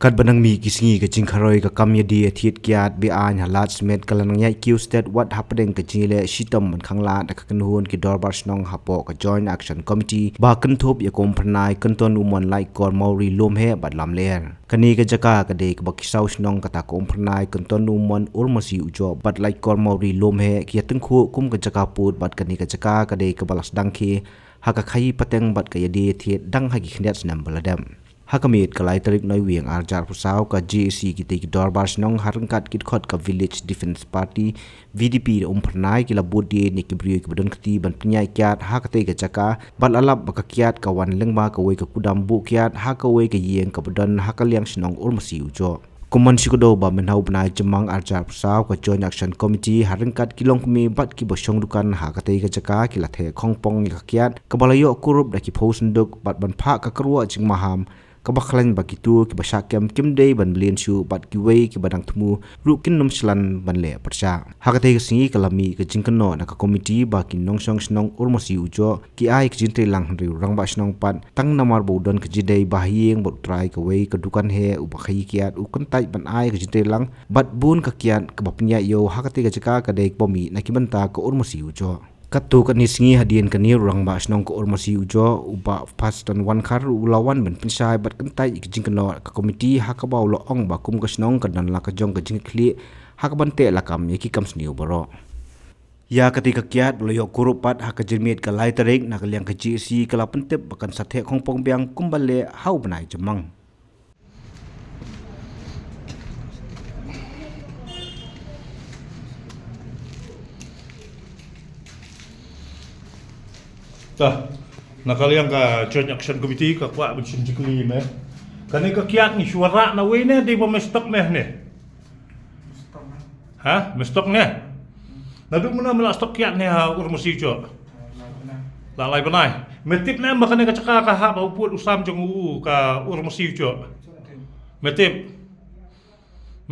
kat banang mi kisingi ka jingkharoi ka kamya di thiet kiat bi an halat smet kalanang yai q state what happening ka jile shitom man khangla da ka kanhun ki dorbar snong hapo ka joint action committee ba kan thop ya kom pranai kan ton umon lai kor mauri lom he bad lam ler kani ka jaka ka de ka bakisau snong ka ta kom pranai kan ton umon urmasi ujo bad lai kor mauri lom he ki ateng khu kum ka jaka put bad kani ka jaka ka de ka balas dangki ha ka khai pateng bad ka yadi thiet dang ha ki khnet snam baladam Hakamit kalai tarik noi wiang arjar pusau ka GC kita ki dorbar snong harangkat kit khot ka Village Defence Party VDP pernai kila budi ni ki brio ki badon kti ban penyai kiat ha kate ka jaka bal alap baka kiat ka wan lengba ka wei ka kudam bu kiat ha ka wei ka yeng ka badon ha ka liang snong urmasi ujo Kuman sikudo ba menhau benai jemang arjar pusau ka Joint Action Committee harangkat kilong kumi bat ki bosong dukan ha kate ka jaka kila the khongpong ka kiat ka balayo kurup da ki posenduk bat ban pha ka kerua jing maham kabaklan bagitu ki basyakem kimdei ban blien shu bat ki wei ki badang temu rukin nom slan ban le persya hakate singi kalami ke jingkeno na ka komiti ba ki nongsong snong urmosi ujo ki ai ki jinte lang ri rang ba snong pat tang namar bodon ke jidei bahieng bot trai ke wei ke dukan he ubakhai kiat ukon tai ban ai ke jinte lang bat bun ka kiat ke bapnya yo hakate ka jaka ka dei pomi na ki banta ke urmosi ujo Katu kan singi hadian kan ni rang ba snong ko ormasi ujo uba fast dan wan khar ulawan ben pensai bat kentai jing keno ka komiti ha ka ba lo ong ba kum ka snong kan dan la ka jong ka jing khli ha ka bante la kam yaki kam sniu baro ya ketika kiat lo kurupat ha ka jirmit ka lai tarik na ka liang ka GC kala pentep bakan sathe khongpong biang kumbale hau banai jemang Dah, nakaliang ka Joint Action Committee ka kwa bensin jikli me. Kani ka kiat ni suara na we ne di ba stok ne ne. Ha? Stok ne. Nadu muna mala stok kiat ne ha urmusi jo. La lai banai. Metip ne makane ka caka ka ha ba uput usam jong u ka urmusi jo. Metip.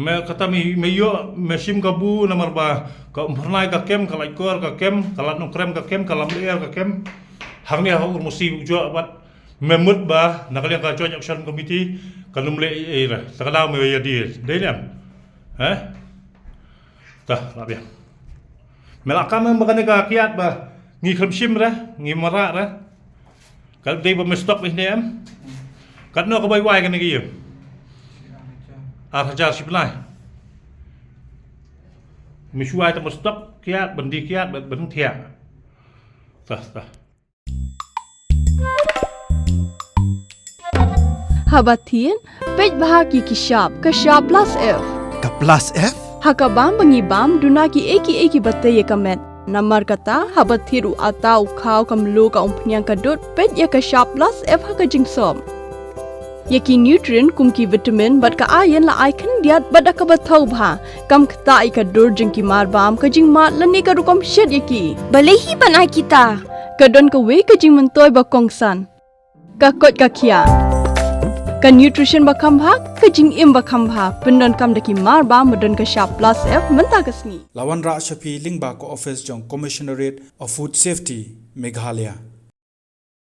Me kata me yo mesim kabu nomor ba ka pernai ka kem ka laikor ka kem kalat no krem ka kem kalam leer ka kem hang ni ha urmusi ujo bat memut ba nakaliang ka Joint Action Committee kanum le era sakala me ya di deliam tah labia melaka me makane ka kiat ba ngi khamsim ra ngi mara ra kal dei ba mestok ni em kat no ka bai wai kan gi Arhajar sibnai Mishuai ta mestok kiat bendi kiat ben thia tah Habatin, pej bahagi kishap, kashap plus F. Ka plus F? Hakabam bangibam dunaki eki bate ye kamet. Namar kata habathiru atau khau kamlu ka umpnyang kadut pej ya kashap plus F haka jingsom. Yaki nutrient kumki vitamin bat ka ayen la aikan diat bat ka bathau bha kam kta ai ka dur jingki mar bam ka jing mat lani ka rukom shed yaki. Balehi banai kita. Kadon ka we ka jing mentoy ba kongsan. Ka kot ka kia. Ka nutrition bakam bha ka jing im bakam bha pendon kam daki mar ba modon ka sharp plus F menta kasni Lawan Ra Shafi Lingba ko office jong Commissionerate of Food Safety Meghalaya